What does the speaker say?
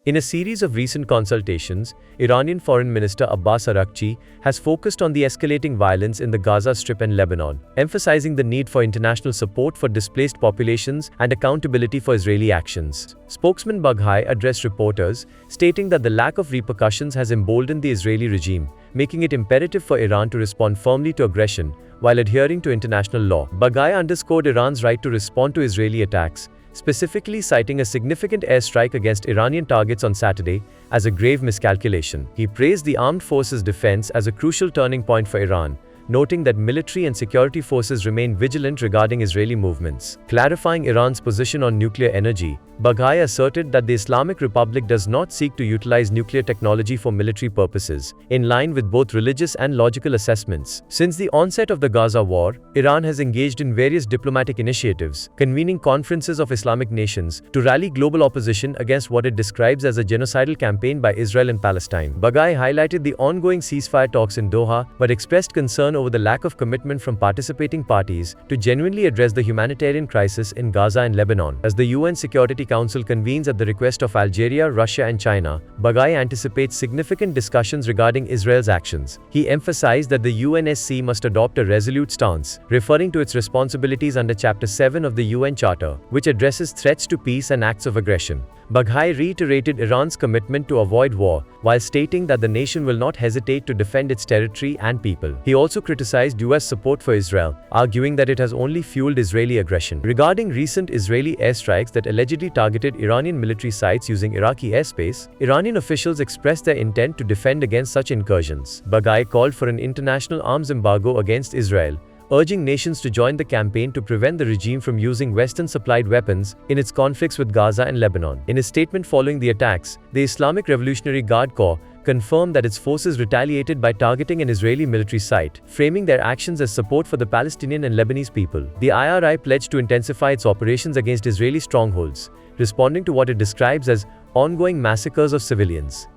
In a series of recent consultations, Iranian Foreign Minister Araghchi has focused on the escalating violence in the Gaza Strip and Lebanon, emphasizing the need for international support for displaced populations and accountability for Israeli actions. Spokesman Baghaei addressed reporters, stating that the lack of repercussions has emboldened the Israeli regime, making it imperative for Iran to respond firmly to aggression while adhering to international law. Baghaei underscored Iran's right to respond to Israeli attacks, specifically citing a significant airstrike against Iranian targets on Saturday as a grave miscalculation. He praised the armed forces' defense as a crucial turning point for Iran, noting that military and security forces remain vigilant regarding Israeli movements. Clarifying Iran's position on nuclear energy, Baghaei asserted that the Islamic Republic does not seek to utilize nuclear technology for military purposes, in line with both religious and logical assessments. Since the onset of the Gaza war, Iran has engaged in various diplomatic initiatives, convening conferences of Islamic nations to rally global opposition against what it describes as a genocidal campaign by Israel and Palestine. Baghaei highlighted the ongoing ceasefire talks in Doha, but expressed concern over the lack of commitment from participating parties to genuinely address the humanitarian crisis in Gaza and Lebanon. As the UN Security Council convenes at the request of Algeria, Russia and China, Baghaei anticipates significant discussions regarding Israel's actions. He emphasized that the UNSC must adopt a resolute stance, referring to its responsibilities under Chapter 7 of the UN Charter, which addresses threats to peace and acts of aggression. Baghaei reiterated Iran's commitment to avoid war, while stating that the nation will not hesitate to defend its territory and people. He also criticized US support for Israel, arguing that it has only fueled Israeli aggression. Regarding recent Israeli airstrikes that allegedly targeted Iranian military sites using Iraqi airspace, Iranian officials expressed their intent to defend against such incursions. Baghaei called for an international arms embargo against Israel, urging nations to join the campaign to prevent the regime from using Western-supplied weapons in its conflicts with Gaza and Lebanon. In a statement following the attacks, the Islamic Revolutionary Guard Corps confirmed that its forces retaliated by targeting an Israeli military site, framing their actions as support for the Palestinian and Lebanese people. The IRI pledged to intensify its operations against Israeli strongholds, responding to what it describes as ongoing massacres of civilians.